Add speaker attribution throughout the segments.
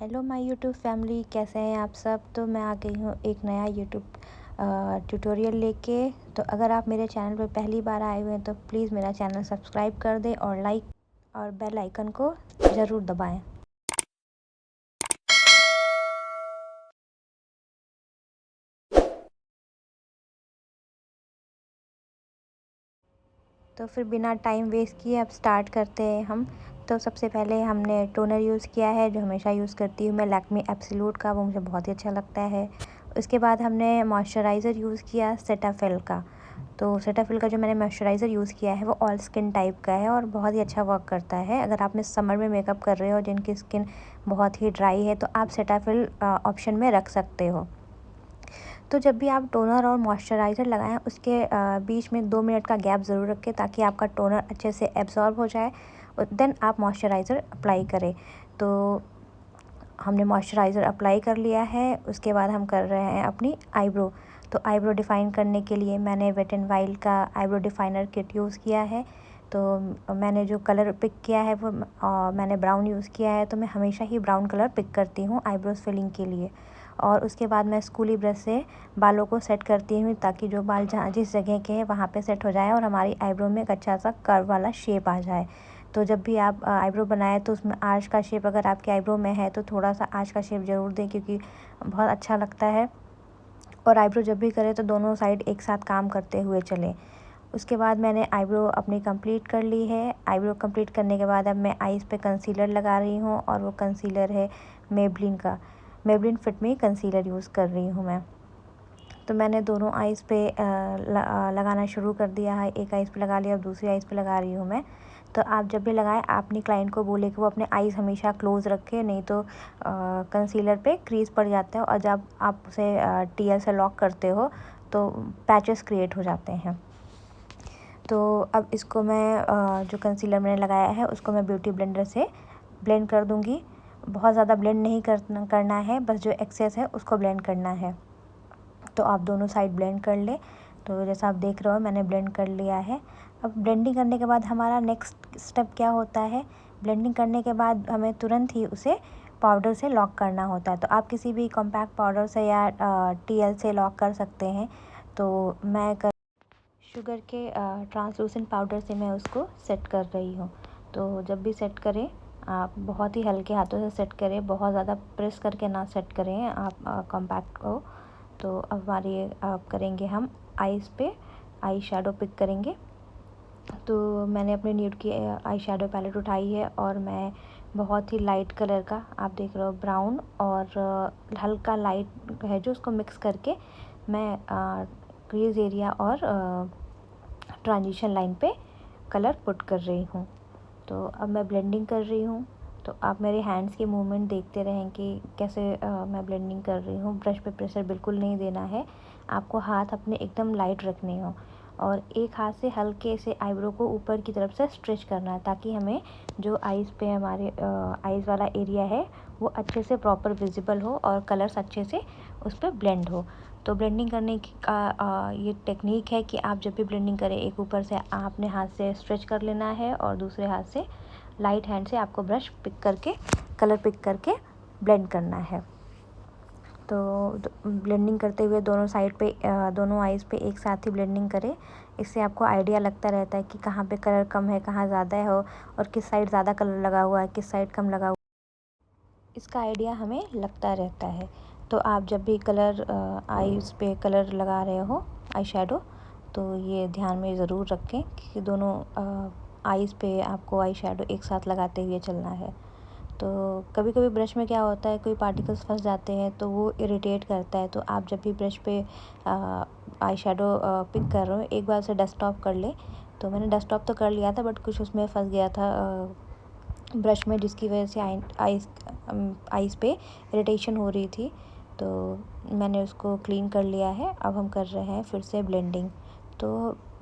Speaker 1: Hello my YouTube family, कैसे हैं आप सब। तो मैं आ गई हूँ एक नया यूट्यूब ट्यूटोरियल लेके। तो अगर आप मेरे चैनल पर पहली बार आए हुए हैं तो प्लीज़ मेरा चैनल सब्सक्राइब कर दें और लाइक और बेल आइकन को ज़रूर दबाएं। तो फिर बिना टाइम वेस्ट किए अब स्टार्ट करते हैं हम। तो सबसे पहले हमने टोनर यूज़ किया है, जो हमेशा यूज़ करती हूँ मैं, लैक्मे एब्सोल्यूट का, वो मुझे बहुत ही अच्छा लगता है। उसके बाद हमने मॉइस्चराइज़र यूज़ किया सेटाफिल का। तो सेटाफिल का जो मैंने मॉइस्चराइज़र यूज़ किया है वो ऑल स्किन टाइप का है और बहुत ही अच्छा वर्क करता है। अगर आप समर में मेकअप कर रहे हो, जिनकी स्किन बहुत ही ड्राई है, तो आप सेटाफिल ऑप्शन में रख सकते हो। तो जब भी आप टोनर और मॉइस्चराइज़र लगाएं, उसके बीच में 2 मिनट का गैप ज़रूर रखें ताकि आपका टोनर अच्छे से एब्जॉर्ब हो जाए और देन आप मॉइस्चराइज़र अप्लाई करें। तो हमने मॉइस्चराइज़र अप्लाई कर लिया है। उसके बाद हम कर रहे हैं अपनी आईब्रो। तो आईब्रो डिफ़ाइन करने के लिए मैंने वेट एंड वाइल्ड का आईब्रो डिफ़ाइनर किट यूज़ किया है। तो मैंने जो कलर पिक किया है वो मैंने ब्राउन यूज़ किया है। तो मैं हमेशा ही ब्राउन कलर पिक करती हूँ आईब्रोज़ फिलिंग के लिए। और उसके बाद मैं स्कूली ब्रश से बालों को सेट करती हूँ ताकि जो बाल जहाँ जिस जगह के हैं वहाँ पे सेट हो जाए और हमारी आईब्रो में एक अच्छा सा कर्व वाला शेप आ जाए। तो जब भी आप आईब्रो बनाएं तो उसमें आर्च का शेप, अगर आपके आईब्रो में है तो थोड़ा सा आर्च का शेप ज़रूर दें, क्योंकि बहुत अच्छा लगता है। और आईब्रो जब भी करें तो दोनों साइड एक साथ काम करते हुए चलें। उसके बाद मैंने आईब्रो अपनी कंप्लीट कर ली है। आईब्रो कंप्लीट करने के बाद अब मैं आईज़ पे कंसीलर लगा रही हूँ और वो कंसीलर है मेबलिन का। मेबलिन फिट मी कंसीलर यूज़ कर रही हूँ मैं। तो मैंने दोनों आईज़ पे लगाना शुरू कर दिया है। एक आईज़ पे लगा लिया, अब दूसरी आईज़ पे लगा रही हूँ मैं। तो आप जब भी लगाएं, आप अपनी क्लाइंट को बोले कि वो अपने आईज़ हमेशा क्लोज़ रखे, नहीं तो कंसीलर पे क्रीज़ पड़ जाता है और जब आप उसे टीएल से लॉक करते हो तो पैचेस क्रिएट हो जाते हैं। तो अब इसको मैं जो कंसीलर मैंने लगाया है उसको मैं ब्यूटी ब्लेंडर से ब्लेंड कर दूँगी। बहुत ज़्यादा ब्लेंड नहीं करना है, बस जो एक्सेस है उसको ब्लेंड करना है। तो आप दोनों साइड ब्लेंड कर लें। तो जैसा आप देख रहे हो मैंने ब्लेंड कर लिया है। अब ब्लेंडिंग करने के बाद हमारा नेक्स्ट स्टेप क्या होता है, ब्लेंडिंग करने के बाद हमें तुरंत ही उसे पाउडर से लॉक करना होता है। तो आप किसी भी कॉम्पैक्ट पाउडर से या टीएल से लॉक कर सकते हैं। तो मैं शुगर के ट्रांसलूसेंट पाउडर से मैं उसको सेट कर रही हूँ। तो जब भी सेट करें आप बहुत ही हल्के हाथों से सेट करें, बहुत ज़्यादा प्रेस करके ना सेट करें आप कॉम्पैक्ट को। तो अब अब करेंगे हम आईज़ पे आई शेडो पिक करेंगे। तो मैंने अपने न्यूड की आई शेडो पैलेट उठाई है और मैं बहुत ही लाइट कलर का, आप देख रहे हो ब्राउन और हल्का लाइट है जो, उसको मिक्स करके मैं क्रीज एरिया और ट्रांजिशन लाइन पे कलर पुट कर रही हूँ। तो अब मैं ब्लेंडिंग कर रही हूँ। तो आप मेरे हैंड्स की मूवमेंट देखते रहें कि कैसे मैं ब्लेंडिंग कर रही हूँ। ब्रश पे प्रेशर बिल्कुल नहीं देना है, आपको हाथ अपने एकदम लाइट रखने हो और एक हाथ से हल्के से आईब्रो को ऊपर की तरफ से स्ट्रेच करना है ताकि हमें जो आईज़ पे हमारे आईज़ वाला एरिया है वो अच्छे से प्रॉपर विजिबल हो और कलर्स अच्छे से उस पर ब्लेंड हो। तो ब्लेंडिंग करने की ये टेक्निक है कि आप जब भी ब्लेंडिंग करें, एक ऊपर से आपने हाथ से स्ट्रेच कर लेना है और दूसरे हाथ से लाइट हैंड से आपको ब्रश पिक करके कलर पिक करके ब्लेंड करना है। तो ब्लेंडिंग करते हुए दोनों साइड पे दोनों आईज़ पे एक साथ ही ब्लेंडिंग करें। इससे आपको आइडिया लगता रहता है कि कहाँ पे कलर कम है, कहाँ ज़्यादा है हो और किस साइड ज़्यादा कलर लगा हुआ है, किस साइड कम लगा हुआ है, इसका आइडिया हमें लगता रहता है। तो आप जब भी कलर आईज़ पे कलर लगा रहे हो आई शेडो, तो ये ध्यान में ज़रूर रखें कि दोनों आईज़ पे आपको आई शेडो एक साथ लगाते हुए चलना है। तो कभी कभी ब्रश में क्या होता है, कोई पार्टिकल्स फंस जाते हैं तो वो इरिटेट करता है। तो आप जब भी ब्रश पे आई शेडो पिक कर रहे हो, एक बार से डस्ट ऑफ कर ले। तो मैंने डस्ट ऑफ तो कर लिया था बट कुछ उसमें फंस गया था ब्रश में, जिसकी वजह से आईज़ पे इरिटेशन हो रही थी। तो मैंने उसको क्लीन कर लिया है। अब हम कर रहे हैं फिर से ब्लेंडिंग। तो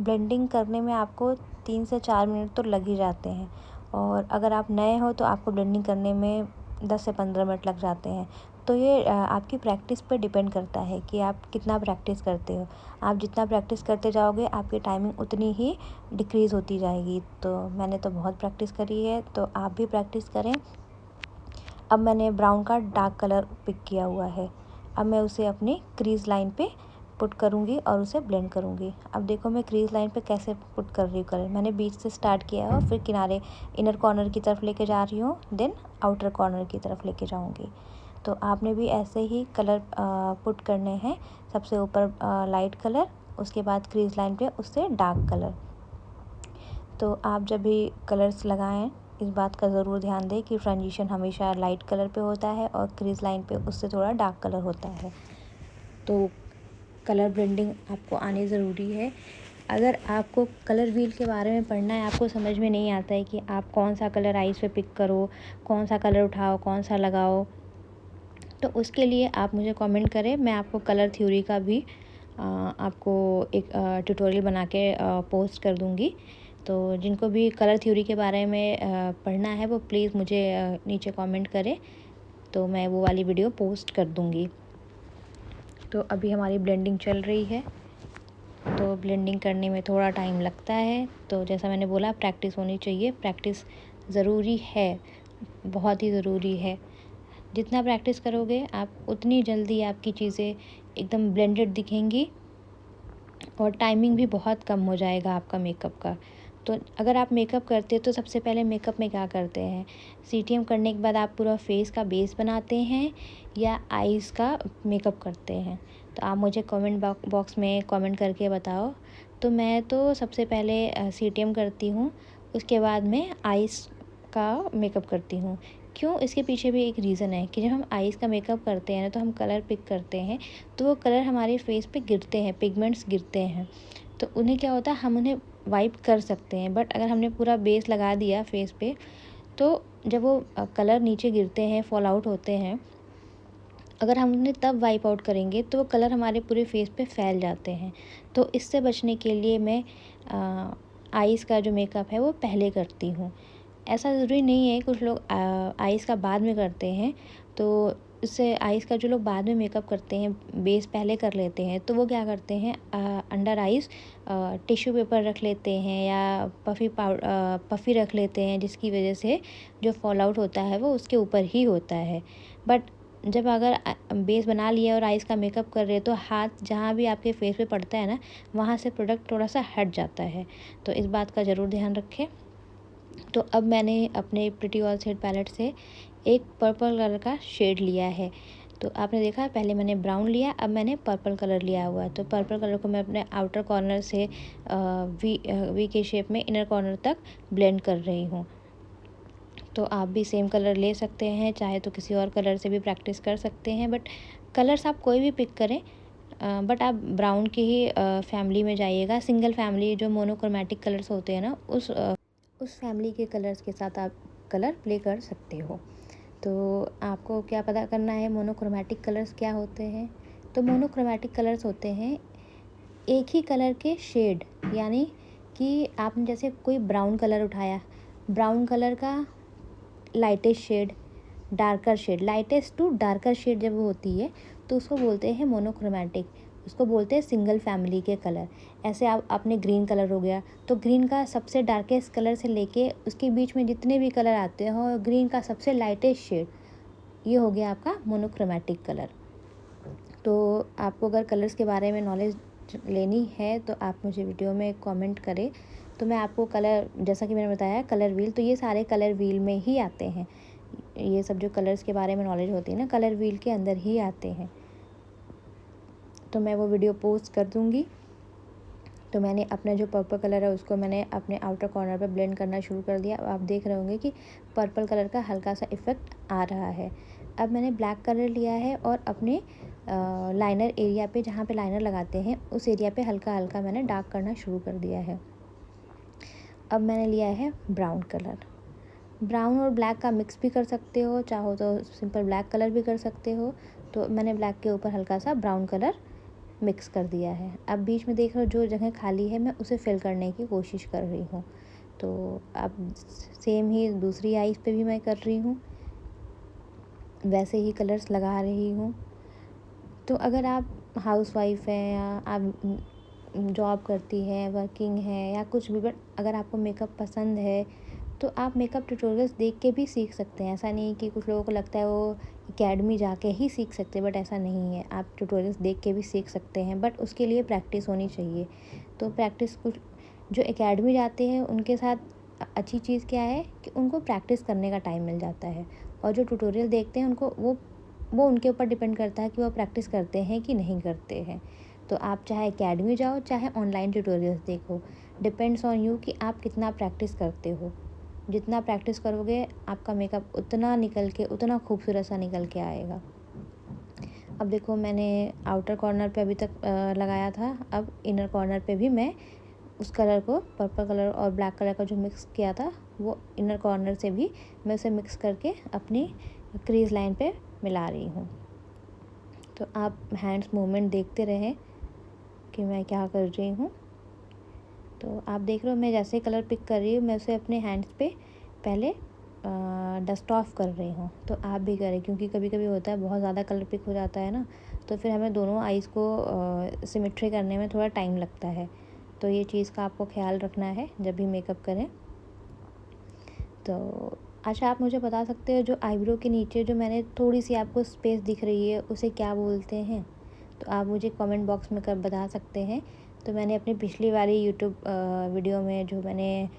Speaker 1: ब्लेंडिंग करने में आपको 3 से 4 मिनट तो लग ही जाते हैं और अगर आप नए हो तो आपको ब्लेंडिंग करने में 10 से 15 मिनट लग जाते हैं। तो ये आपकी प्रैक्टिस पे डिपेंड करता है कि आप कितना प्रैक्टिस करते हो। आप जितना प्रैक्टिस करते जाओगे आपकी टाइमिंग उतनी ही डिक्रीज़ होती जाएगी। तो मैंने तो बहुत प्रैक्टिस करी है, तो आप भी प्रैक्टिस करें। अब मैंने ब्राउन का डार्क कलर पिक किया हुआ है। अब मैं उसे अपनी क्रीज़ लाइन पे पुट करूँगी और उसे ब्लेंड करूँगी। अब देखो मैं क्रीज़ लाइन पे कैसे पुट कर रही हूँ कलर। मैंने बीच से स्टार्ट किया है और फिर किनारे इनर कॉर्नर की तरफ लेके जा रही हूँ, देन आउटर कॉर्नर की तरफ लेके जाऊँगी। तो आपने भी ऐसे ही कलर पुट करने हैं। सबसे ऊपर लाइट कलर, उसके बाद क्रीज़ लाइन पे उससे डार्क कलर। तो आप जब भी कलर्स लगाएं इस बात का ज़रूर ध्यान दें कि ट्रांजिशन हमेशा लाइट कलर पे होता है और क्रीज़ लाइन पे उससे थोड़ा डार्क कलर होता है। तो कलर ब्लेंडिंग आपको आनी ज़रूरी है। अगर आपको कलर व्हील के बारे में पढ़ना है, आपको समझ में नहीं आता है कि आप कौन सा कलर आइस पे पिक करो, कौन सा कलर उठाओ, कौन सा लगाओ, तो उसके लिए आप मुझे कमेंट करें। मैं आपको कलर थ्योरी का भी आपको एक ट्यूटोरियल बना के पोस्ट कर दूँगी। तो जिनको भी कलर थ्योरी के बारे में पढ़ना है वो प्लीज़ मुझे नीचे कमेंट करें, तो मैं वो वाली वीडियो पोस्ट कर दूँगी। तो अभी हमारी ब्लेंडिंग चल रही है। तो ब्लेंडिंग करने में थोड़ा टाइम लगता है। तो जैसा मैंने बोला प्रैक्टिस होनी चाहिए। प्रैक्टिस ज़रूरी है, बहुत ही ज़रूरी है। जितना प्रैक्टिस करोगे आप उतनी जल्दी आपकी चीज़ें एकदम ब्लेंडेड दिखेंगी और टाइमिंग भी बहुत कम हो जाएगा आपका मेकअप का। तो अगर आप मेकअप करते हो तो सबसे पहले मेकअप में क्या करते हैं, सीटीएम करने के बाद आप पूरा फेस का बेस बनाते हैं या आईज़ का मेकअप करते हैं। तो आप मुझे कमेंट बॉक्स में कमेंट करके बताओ। तो मैं तो सबसे पहले सीटीएम करती हूँ, उसके बाद में आईज़ का मेकअप करती हूँ। क्यों, इसके पीछे भी एक रीज़न है कि जब हम आईज़ का मेकअप करते हैं ना तो हम कलर पिक करते हैं, तो वो कलर हमारे फेस पे गिरते हैं, पिगमेंट्स गिरते हैं। तो उन्हें क्या होता है, हम उन्हें वाइप कर सकते हैं, बट अगर हमने पूरा बेस लगा दिया फेस पे तो जब वो कलर नीचे गिरते हैं, फॉल आउट होते हैं, अगर हम उन्हें तब वाइप आउट करेंगे तो वो कलर हमारे पूरे फेस पे फैल जाते हैं। तो इससे बचने के लिए मैं आईज़ का जो मेकअप है वो पहले करती हूँ। ऐसा ज़रूरी नहीं है, कुछ लोग आईज़ का बाद में करते हैं। तो इससे आईज़ का जो लोग बाद में मेकअप करते हैं, बेस पहले कर लेते हैं, तो वो क्या करते हैं, अंडर आईज़ टिश्यू पेपर रख लेते हैं या पफ़ी रख लेते हैं, जिसकी वजह से जो फॉल आउट होता है वो उसके ऊपर ही होता है। बट जब अगर बेस बना लिया और आईज़ का मेकअप कर रहे हो तो हाथ जहाँ भी आपके फेस पे पड़ता है ना, वहाँ से प्रोडक्ट थोड़ा सा हट जाता है। तो इस बात का ज़रूर ध्यान रखें। तो अब मैंने अपने प्रिटी ऑल सेट पैलेट से एक पर्पल कलर का शेड लिया है। तो आपने देखा पहले मैंने ब्राउन लिया, अब मैंने पर्पल कलर लिया हुआ है। तो पर्पल कलर को मैं अपने आउटर कॉर्नर से वी के शेप में इनर कॉर्नर तक ब्लेंड कर रही हूँ। तो आप भी सेम कलर ले सकते हैं, चाहे तो किसी और कलर से भी प्रैक्टिस कर सकते हैं, बट कलर्स आप कोई भी पिक करें, बट आप ब्राउन की ही फैमिली में जाइएगा। सिंगल फैमिली जो मोनोक्रोमेटिक कलर्स होते हैं ना, उस फैमिली के कलर्स के साथ आप कलर प्ले कर सकते हो। तो आपको क्या पता करना है मोनोक्रोमेटिक कलर्स क्या होते हैं। तो मोनोक्रोमेटिक कलर्स होते हैं एक ही कलर के शेड, यानी कि आपने जैसे कोई ब्राउन कलर उठाया, ब्राउन कलर का lightest shade, darker shade, lightest to darker shade जब वो होती है तो उसको बोलते हैं मोनोक्रोमेटिक, उसको बोलते हैं सिंगल फैमिली के कलर। ऐसे आप अपने ग्रीन कलर हो गया, तो ग्रीन का सबसे डार्केस्ट कलर से लेके उसके बीच में जितने भी कलर आते हैं और ग्रीन का सबसे लाइटेस्ट शेड, ये हो गया आपका मोनोक्रोमेटिक कलर। तो आपको अगर कलर्स के बारे में नॉलेज लेनी है तो आप मुझे वीडियो में कमेंट करें, तो मैं आपको कलर, जैसा कि मैंने बताया कलर व्हील, तो ये सारे कलर व्हील में ही आते हैं। ये सब जो कलर्स के बारे में नॉलेज होती है ना, कलर व्हील के अंदर ही आते हैं। तो मैं वो वीडियो पोस्ट कर दूँगी। तो मैंने अपना जो पर्पल कलर है उसको मैंने अपने आउटर कॉर्नर पे ब्लेंड करना शुरू कर दिया। आप देख रहे होंगे कि पर्पल कलर का हल्का सा इफ़ेक्ट आ रहा है। अब मैंने ब्लैक कलर लिया है और अपने लाइनर एरिया पे, जहाँ पे लाइनर लगाते हैं उस एरिया पे हल्का हल्का मैंने डार्क करना शुरू कर दिया है। अब मैंने लिया है ब्राउन कलर। ब्राउन और ब्लैक का मिक्स भी कर सकते हो, चाहो तो सिंपल ब्लैक कलर भी कर सकते हो। तो मैंने ब्लैक के ऊपर हल्का सा ब्राउन कलर मिक्स कर दिया है। अब बीच में देख रहे हो जो जगह खाली है मैं उसे फिल करने की कोशिश कर रही हूँ। तो अब सेम ही दूसरी आईज पे भी मैं कर रही हूँ, वैसे ही कलर्स लगा रही हूँ। तो अगर आप हाउसवाइफ हैं या आप जॉब करती हैं, वर्किंग है या कुछ भी, बट अगर आपको मेकअप पसंद है तो आप मेकअप ट्यूटोरियल्स देख के भी सीख सकते हैं। ऐसा नहीं है कि कुछ लोगों को लगता है वो अकेडमी जाके ही सीख सकते हैं, बट ऐसा नहीं है, आप ट्यूटोरियल्स देख के भी सीख सकते हैं, बट उसके लिए प्रैक्टिस होनी चाहिए। तो प्रैक्टिस कुछ जो एकेडमी जाते हैं उनके साथ अच्छी चीज़ क्या है कि उनको प्रैक्टिस करने का टाइम मिल जाता है, और जो ट्यूटोरियल देखते हैं उनको वो उनके ऊपर डिपेंड करता है कि वो प्रैक्टिस करते हैं कि नहीं करते हैं। तो आप चाहे एकेडमी जाओ चाहे ऑनलाइन ट्यूटोरियल्स देखो, डिपेंड्स ऑन यू कि आप कितना प्रैक्टिस करते हो। जितना प्रैक्टिस करोगे आपका मेकअप उतना निकल के उतना खूबसूरत सा निकल के आएगा। अब देखो मैंने आउटर कॉर्नर पे अभी तक लगाया था, अब इनर कॉर्नर पे भी मैं उस कलर को, पर्पल कलर और ब्लैक कलर का जो मिक्स किया था, वो इनर कॉर्नर से भी मैं उसे मिक्स करके अपनी क्रीज लाइन पे मिला रही हूँ। तो आप हैंड्स मूवमेंट देखते रहें कि मैं क्या कर रही हूँ। तो आप देख रहे हो मैं जैसे कलर पिक कर रही हूँ, मैं उसे अपने हैंड्स पे पहले डस्ट ऑफ कर रही हूँ। तो आप भी करें, क्योंकि कभी कभी होता है बहुत ज़्यादा कलर पिक हो जाता है ना, तो फिर हमें दोनों आईज़ को सिमेट्री करने में थोड़ा टाइम लगता है। तो ये चीज़ का आपको ख्याल रखना है जब भी मेकअप करें। तो अच्छा, आप मुझे बता सकते हो जो आईब्रो के नीचे जो मैंने थोड़ी सी आपको स्पेस दिख रही है उसे क्या बोलते हैं? तो आप मुझे कमेंट बॉक्स में कर बता सकते हैं। तो मैंने अपनी पिछली वाली यूट्यूब वीडियो में जो मैंने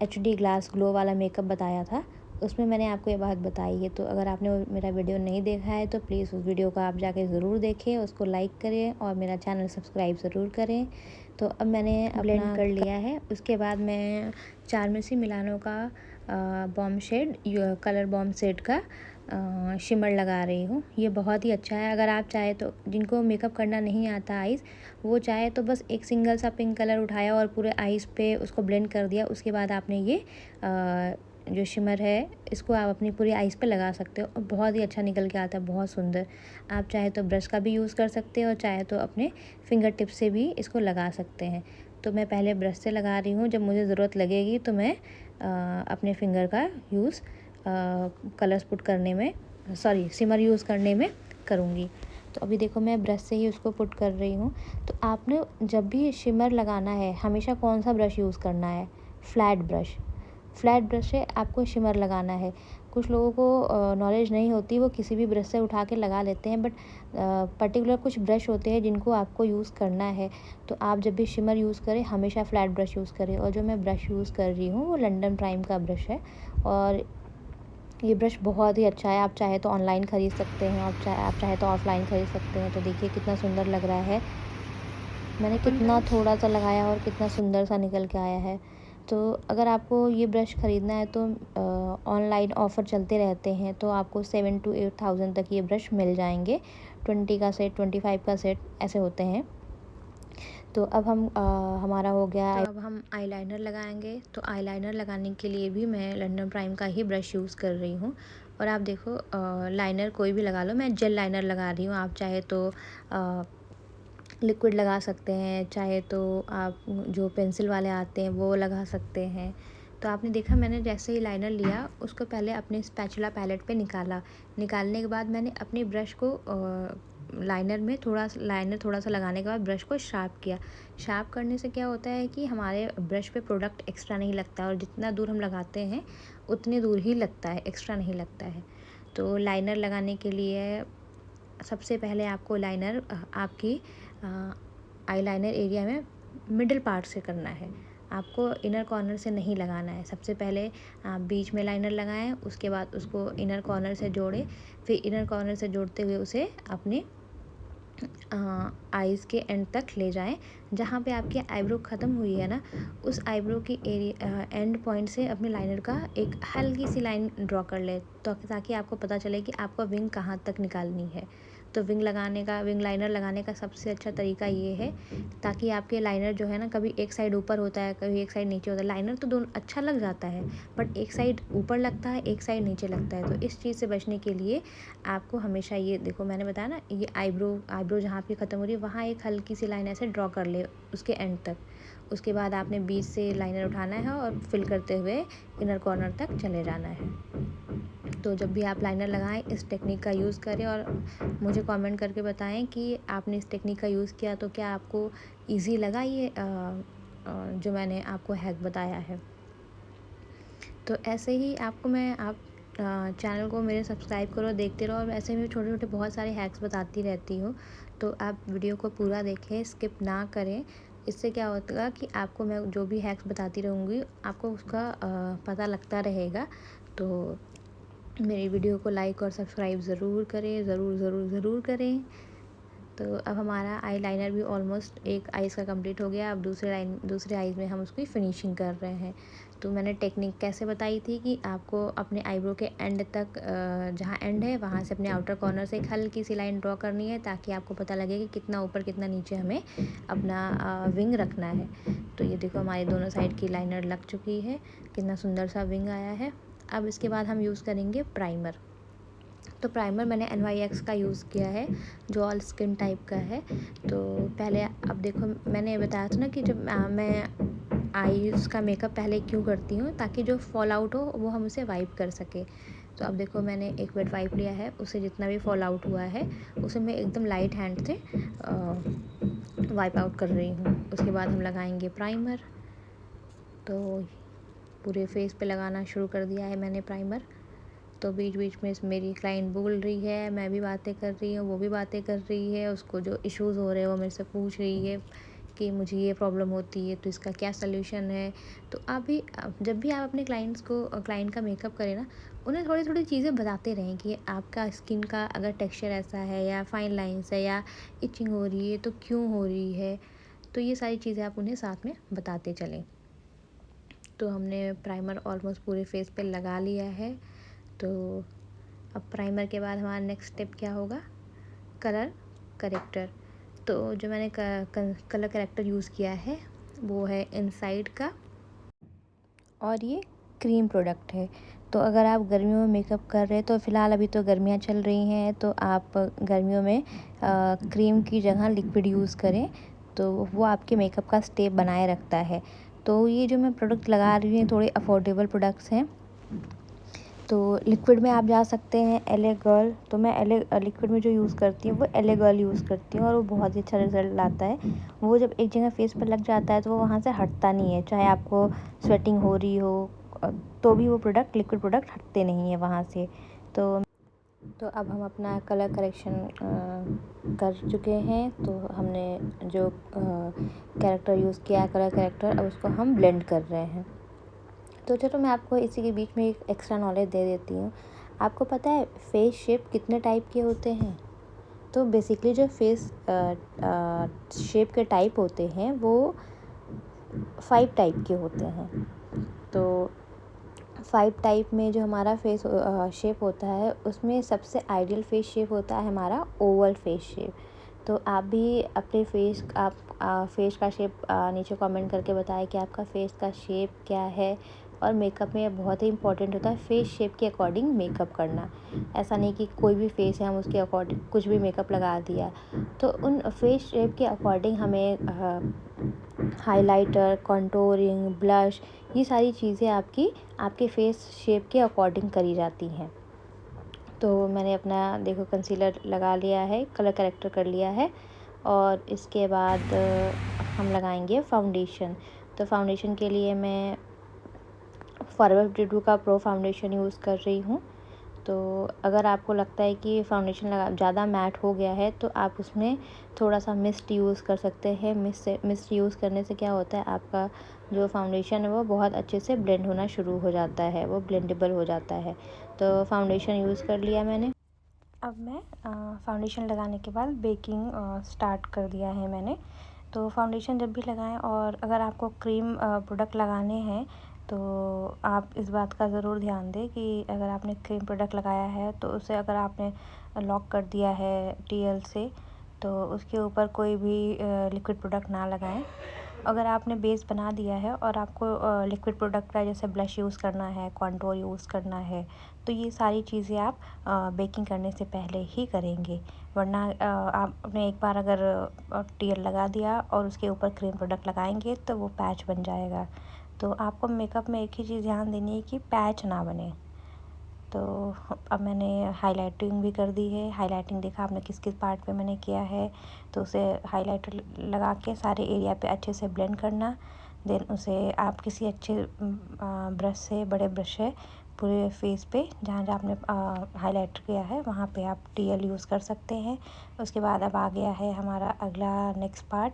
Speaker 1: HD ग्लास ग्लो वाला मेकअप बताया था, उसमें मैंने आपको ये बात बताई है। तो अगर आपने वो मेरा वीडियो नहीं देखा है तो प्लीज़ उस वीडियो को आप जाके ज़रूर देखें, उसको लाइक करें और मेरा चैनल सब्सक्राइब ज़रूर करें। तो अब मैंने ब्लेंड कर लिया है। उसके बाद मैं चारमेसी मिलानो का balm shade colour balm shade का शिमर लगा रही हूँ। ये बहुत ही अच्छा है। अगर आप चाहे तो, जिनको मेकअप करना नहीं आता आइज़, वो चाहे तो बस एक सिंगल सा पिंक कलर उठाया और पूरे आइज़ पे उसको ब्लेंड कर दिया। उसके बाद आपने ये जो शिमर है इसको आप अपनी पूरी आइज़ पे लगा सकते हो और बहुत ही अच्छा निकल के आता है, बहुत सुंदर। आप चाहे तो ब्रश का भी यूज़ कर सकते हो और चाहे तो अपने फिंगर टिप से भी इसको लगा सकते हैं। तो मैं पहले ब्रश से लगा रही हूँ, जब मुझे ज़रूरत लगेगी तो मैं अपने फिंगर का यूज़ कलर्स पुट करने में, शिमर यूज़ करने में करूँगी। तो अभी देखो मैं ब्रश से ही उसको पुट कर रही हूँ। तो आपने जब भी शिमर लगाना है हमेशा कौन सा ब्रश यूज़ करना है? फ्लैट ब्रश से आपको शिमर लगाना है। कुछ लोगों को नॉलेज नहीं होती, वो किसी भी ब्रश से उठा के लगा लेते हैं, बट पर्टिकुलर कुछ ब्रश होते हैं जिनको आपको यूज़ करना है। तो आप जब भी शिमर यूज़ करें हमेशा फ्लैट ब्रश यूज़ करें। और जो मैं ब्रश यूज़ कर रही हूँ वो लंडन प्राइम का ब्रश है, और ये ब्रश बहुत ही अच्छा है। आप चाहे तो ऑनलाइन ख़रीद सकते हैं, आप चाहे तो ऑफ़लाइन ख़रीद सकते हैं। तो देखिए कितना सुंदर लग रहा है। मैंने कितना थोड़ा सा लगाया और कितना सुंदर सा निकल के आया है। तो अगर आपको ये ब्रश ख़रीदना है तो ऑनलाइन ऑफ़र चलते रहते हैं, तो आपको 7 to 8,000 तक ये ब्रश मिल जाएंगे। 20 का सेट, 25 का सेट ऐसे होते हैं। तो अब हमारा हो गया। तो अब हम आईलाइनर लगाएंगे। तो आईलाइनर लगाने के लिए भी मैं लंडन प्राइम का ही ब्रश यूज़ कर रही हूँ। और आप देखो लाइनर कोई भी लगा लो, मैं जेल लाइनर लगा रही हूँ। आप चाहे तो लिक्विड लगा सकते हैं, चाहे तो आप जो पेंसिल वाले आते हैं वो लगा सकते हैं। तो आपने देखा मैंने जैसे ही लाइनर लिया उसको पहले अपने स्पैचुला पैलेट पे निकालने के बाद मैंने अपने ब्रश को लाइनर थोड़ा सा लगाने के बाद ब्रश को शार्प करने से क्या होता है कि हमारे ब्रश पे प्रोडक्ट एक्स्ट्रा नहीं लगता, और जितना दूर हम लगाते हैं उतनी दूर ही लगता है, एक्स्ट्रा नहीं लगता है। तो लाइनर लगाने के लिए सबसे पहले आपको लाइनर आपकी आईलाइनर एरिया में मिडिल पार्ट से करना है। आपको इनर कॉर्नर से नहीं लगाना है। सबसे पहले आप बीच में लाइनर लगाएं, उसके बाद उसको इनर कॉर्नर से जोड़ें, फिर इनर कॉर्नर से जोड़ते हुए उसे अपने आइज़ के एंड तक ले जाएं। जहाँ पे आपकी आईब्रो ख़त्म हुई है ना, उस आईब्रो की एंड पॉइंट से अपने लाइनर का एक हल्की सी लाइन ड्रॉ कर ले, तो ताकि आपको पता चले कि आपको विंग कहाँ तक निकालनी है। तो विंग लाइनर लगाने का सबसे अच्छा तरीका ये है, ताकि आपके लाइनर जो है ना, कभी एक साइड ऊपर होता है, कभी एक साइड नीचे होता है। लाइनर तो दोनों अच्छा लग जाता है, बट एक साइड ऊपर लगता है, एक साइड नीचे लगता है। तो इस चीज़ से बचने के लिए आपको हमेशा ये देखो, मैंने बताया ना, ये आईब्रो जहाँ पे ख़त्म हो रही है वहाँ एक हल्की सी लाइन ऐसे ड्रॉ कर ले उसके एंड तक। उसके बाद आपने बीच से लाइनर उठाना है और फिल करते हुए इनर कॉर्नर तक चले जाना है। तो जब भी आप लाइनर लगाएं इस टेक्निक का यूज़ करें, और मुझे कमेंट करके बताएं कि आपने इस टेक्निक का यूज़ किया तो क्या आपको इजी लगा ये जो मैंने आपको हैक बताया है। तो ऐसे ही आपको मैं आप चैनल को मेरे सब्सक्राइब करो, देखते रहो, और ऐसे में छोटे छोटे बहुत सारे हैक्स बताती रहती हूँ। तो आप वीडियो को पूरा देखें, स्किप ना करें। इससे क्या होगा कि आपको मैं जो भी हैक्स बताती रहूँगी आपको उसका पता लगता रहेगा। तो मेरी वीडियो को लाइक और सब्सक्राइब ज़रूर करें, ज़रूर ज़रूर ज़रूर करें। तो अब हमारा आई लाइनर भी ऑलमोस्ट एक आइज़ का कंप्लीट हो गया। अब दूसरे आइज़ में हम उसकी फिनिशिंग कर रहे हैं। तो मैंने टेक्निक कैसे बताई थी कि आपको अपने आईब्रो के एंड तक, जहाँ एंड है वहाँ से अपने आउटर कॉर्नर से एक हल्की सी लाइन ड्रॉ करनी है, ताकि आपको पता लगे कि कितना ऊपर कितना नीचे हमें अपना विंग रखना है। तो ये देखो हमारी दोनों साइड की लाइनर लग चुकी है, कितना सुंदर सा विंग आया है। अब इसके बाद हम यूज़ करेंगे प्राइमर। तो प्राइमर मैंने NYX का यूज़ किया है, जो ऑल स्किन टाइप का है। तो पहले अब देखो, मैंने बताया था ना कि जब मैं आईज़ का मेकअप पहले क्यों करती हूँ, ताकि जो फॉल आउट हो वो हम उसे वाइप कर सके। तो अब देखो मैंने एक वेट वाइप लिया है, उससे जितना भी फॉल आउट हुआ है उसे मैं एकदम लाइट हैंड से वाइप आउट कर रही हूँ। उसके बाद हम लगाएंगे प्राइमर। तो पूरे फेस पे लगाना शुरू कर दिया है मैंने प्राइमर। तो बीच बीच में मेरी क्लाइंट बोल रही है, मैं भी बातें कर रही हूँ, वो भी बातें कर रही है। उसको जो इश्यूज़ हो रहे हैं वो मेरे से पूछ रही है कि मुझे ये प्रॉब्लम होती है तो इसका क्या सल्यूशन है। तो आप भी जब भी आप अपने क्लाइंट का मेकअप करें ना, उन्हें थोड़ी थोड़ी चीज़ें बताते रहें कि आपका स्किन का अगर टेक्सचर ऐसा है, या फाइन लाइन्स है, या इचिंग हो रही है तो क्यों हो रही है। तो ये सारी चीज़ें आप उन्हें साथ में बताते चलें। तो हमने प्राइमर ऑलमोस्ट पूरे फेस पे लगा लिया है। तो अब प्राइमर के बाद हमारा नेक्स्ट स्टेप क्या होगा, कलर करेक्टर। तो जो मैंने कलर करेक्टर यूज़ किया है वो है इनसाइड का, और ये क्रीम प्रोडक्ट है। तो अगर आप गर्मियों में मेकअप कर रहे हैं, तो फ़िलहाल अभी तो गर्मियाँ चल रही हैं, तो आप गर्मियों में क्रीम की जगह लिक्विड यूज़ करें, तो वो आपके मेकअप का स्टेप बनाए रखता है। तो ये जो मैं प्रोडक्ट लगा रही हूँ थोड़े अफोर्डेबल प्रोडक्ट्स हैं। तो लिक्विड में आप जा सकते हैं LA गर्ल। तो मैं लिक्विड में जो यूज़ करती हूँ वो LA गर्ल यूज़ करती हूँ, और वो बहुत ही अच्छा रिज़ल्ट लाता है। वो जब एक जगह फेस पर लग जाता है तो वो वहाँ से हटता नहीं है, चाहे आपको स्वेटिंग हो रही हो तो भी वो लिक्विड प्रोडक्ट हटते नहीं है वहाँ से। तो अब हम अपना कलर करेक्शन कर चुके हैं। तो हमने जो कैरेक्टर यूज़ किया, कलर कैरेक्टर, अब उसको हम ब्लेंड कर रहे हैं। तो चलो मैं आपको इसी के बीच में एक एक्स्ट्रा नॉलेज दे देती हूँ। आपको पता है फेस शेप कितने टाइप के होते हैं? तो बेसिकली जो फेस शेप के टाइप होते हैं वो 5 टाइप के होते हैं। तो 5 टाइप में जो हमारा फेस शेप होता है, उसमें सबसे आइडियल फेस शेप होता है हमारा ओवल फेस शेप। तो आप भी अपने फेस का शेप नीचे कमेंट करके बताएं कि आपका फेस का शेप क्या है। और मेकअप में बहुत ही इंपॉर्टेंट होता है फेस शेप के अकॉर्डिंग मेकअप करना। ऐसा नहीं कि कोई भी फेस है हम उसके अकॉर्डिंग कुछ भी मेकअप लगा दिया। तो उन फेस शेप के अकॉर्डिंग हमें हाइलाइटर, कंटूरिंग, ब्लश, ये सारी चीज़ें आपके फेस शेप के अकॉर्डिंग करी जाती हैं। तो मैंने अपना देखो कंसीलर लगा लिया है, कलर करेक्टर कर लिया है, और इसके बाद हम लगाएंगे फाउंडेशन। तो फाउंडेशन के लिए मैं फॉरएवर 52 का प्रो फाउंडेशन यूज़ कर रही हूँ। तो अगर आपको लगता है कि फाउंडेशन ज़्यादा मैट हो गया है तो आप उसमें थोड़ा सा मिस्ट यूज़ कर सकते हैं। मिस्ट यूज़ करने से क्या होता है, आपका जो फाउंडेशन है वो बहुत अच्छे से ब्लेंड होना शुरू हो जाता है, वो ब्लेंडेबल हो जाता है। तो फाउंडेशन यूज़ कर लिया मैंने। अब मैं फाउंडेशन लगाने के बाद बेकिंग स्टार्ट कर दिया है मैंने। तो फाउंडेशन जब भी लगाएं, और अगर आपको क्रीम प्रोडक्ट लगाने हैं तो आप इस बात का ज़रूर ध्यान दें कि अगर आपने क्रीम प्रोडक्ट लगाया है तो उसे अगर आपने लॉक कर दिया है TL से, तो उसके ऊपर कोई भी लिक्विड प्रोडक्ट ना लगाएं। अगर आपने बेस बना दिया है और आपको लिक्विड प्रोडक्ट का जैसे ब्लश यूज़ करना है, कॉन्टूर यूज़ करना है, तो ये सारी चीज़ें आप बेकिंग करने से पहले ही करेंगे। वरना आपने एक बार अगर TL लगा दिया और उसके ऊपर क्रीम प्रोडक्ट लगाएंगे तो वो पैच बन जाएगा। तो आपको मेकअप में एक ही चीज़ ध्यान देनी है कि पैच ना बने। तो अब मैंने हाइलाइटिंग भी कर दी है। हाइलाइटिंग देखा आपने किस किस पार्ट पे मैंने किया है, तो उसे हाइलाइटर लगा के सारे एरिया पे अच्छे से ब्लेंड करना, देन उसे आप किसी अच्छे ब्रश से, बड़े ब्रश से पूरे फेस पे जहाँ जहाँ आपने हाइलाइटर किया है वहाँ पे आप TL यूज़ कर सकते हैं। उसके बाद अब आ गया है हमारा अगला नेक्स्ट पार्ट,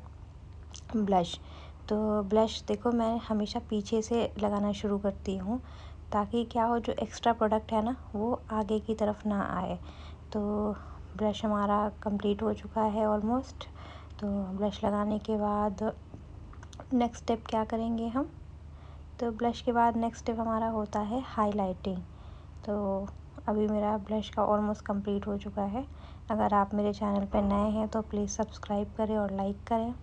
Speaker 1: ब्लश। तो ब्लश देखो मैं हमेशा पीछे से लगाना शुरू करती हूँ, ताकि क्या हो, जो एक्स्ट्रा प्रोडक्ट है ना वो आगे की तरफ ना आए। तो ब्लश हमारा कंप्लीट हो चुका है ऑलमोस्ट। तो ब्लश लगाने के बाद नेक्स्ट स्टेप क्या करेंगे हम, तो ब्लश के बाद नेक्स्ट स्टेप हमारा होता है हाइलाइटिंग। तो अभी मेरा ब्लश का ऑलमोस्ट कंप्लीट हो चुका है। अगर आप मेरे चैनल पर नए हैं तो प्लीज़ सब्सक्राइब करें और लाइक करें।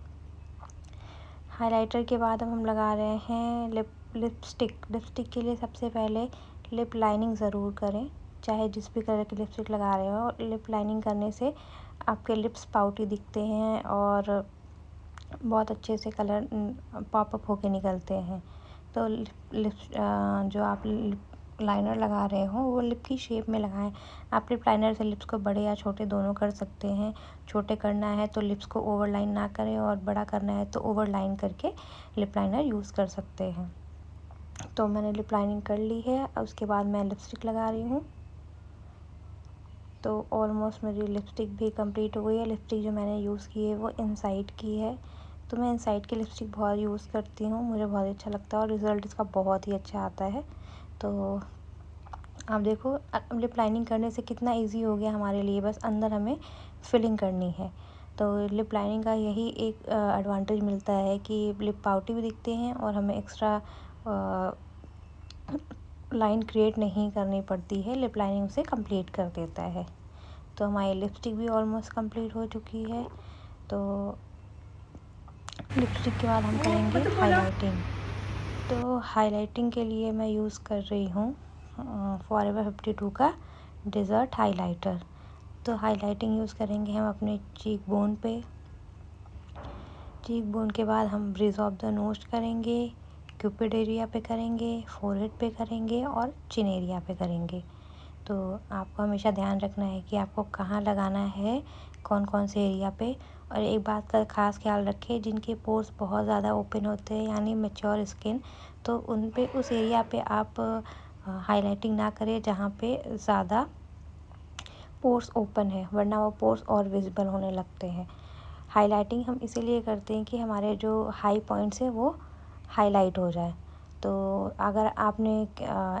Speaker 1: हाइलाइटर के बाद अब हम लगा रहे हैं लिपस्टिक के लिए सबसे पहले लिप लाइनिंग ज़रूर करें, चाहे जिस भी कलर की लिपस्टिक लगा रहे हो। लिप लाइनिंग करने से आपके लिप्स पाउटी दिखते हैं और बहुत अच्छे से कलर पॉपअप होके निकलते हैं। तो लिप्स जो आप लिप लाइनर लगा रहे हो वो लिप की शेप में लगाएं। आप लिप लाइनर से लिप्स को बड़े या छोटे दोनों कर सकते हैं। छोटे करना है तो लिप्स को ओवरलाइन ना करें, और बड़ा करना है तो ओवरलाइन करके लिप लाइनर यूज़ कर सकते हैं। तो मैंने लिप लाइनिंग कर ली है। उसके बाद मैं लिपस्टिक लगा रही हूँ। तो ऑलमोस्ट मेरी लिपस्टिक भी कंप्लीट हो गई है। लिपस्टिक जो मैंने यूज़ की है वो इनसाइड की है। तो मैं इनसाइड की लिपस्टिक बहुत यूज़ करती हूँ, मुझे बहुत अच्छा लगता है और रिज़ल्ट इसका बहुत ही अच्छा आता है। तो आप देखो लिप लाइनिंग करने से कितना इजी हो गया हमारे लिए, बस अंदर हमें फिलिंग करनी है। तो लिप लाइनिंग का यही एक एडवांटेज मिलता है कि लिप पाउटी भी दिखते हैं और हमें एक्स्ट्रा लाइन क्रिएट नहीं करनी पड़ती है, लिप लाइनिंग उसे कंप्लीट कर देता है। तो हमारी लिपस्टिक भी ऑलमोस्ट कंप्लीट हो चुकी है। तो लिपस्टिक के बाद हम करेंगे हाइलाइटिंग। तो हाइलाइटिंग के लिए मैं यूज़ कर रही हूँ फॉरएवर 52 का डेजर्ट हाइलाइटर। तो हाइलाइटिंग यूज़ करेंगे हम अपने चीक बोन पे। चीक बोन के बाद हम ब्रिज ऑफ द नोज करेंगे, क्यूपिड एरिया पे करेंगे, फोरहेड पे करेंगे और चिन एरिया पे करेंगे। तो आपको हमेशा ध्यान रखना है कि आपको कहाँ लगाना है, कौन कौन से एरिया पे। और एक बात का ख़ास ख्याल रखें, जिनके पोर्स बहुत ज़्यादा ओपन होते हैं यानी मैच्योर स्किन, तो उन पे उस एरिया पे आप हाइलाइटिंग ना करें जहाँ पे ज़्यादा पोर्स ओपन है, वरना वो पोर्स और विजिबल होने लगते हैं। हाइलाइटिंग हम इसीलिए करते हैं कि हमारे जो हाई पॉइंट्स है वो हाईलाइट हो जाए। तो अगर आपने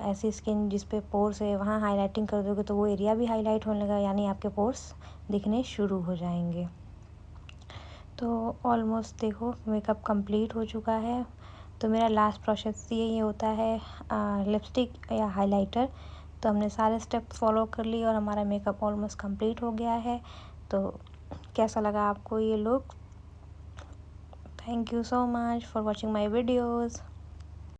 Speaker 1: ऐसी स्किन जिस पे पोर्स है वहाँ हाइलाइटिंग कर दोगे तो वो एरिया भी हाईलाइट होने लगा, यानी आपके पोर्स दिखने शुरू हो जाएंगे। तो ऑलमोस्ट देखो मेकअप कंप्लीट हो चुका है। तो मेरा लास्ट प्रोसेस ये होता है लिपस्टिक या हाइलाइटर। तो हमने सारे स्टेप फॉलो कर लिए और हमारा मेकअप ऑलमोस्ट कंप्लीट हो गया है। तो कैसा लगा आपको ये look? Thank you so much for watching my videos.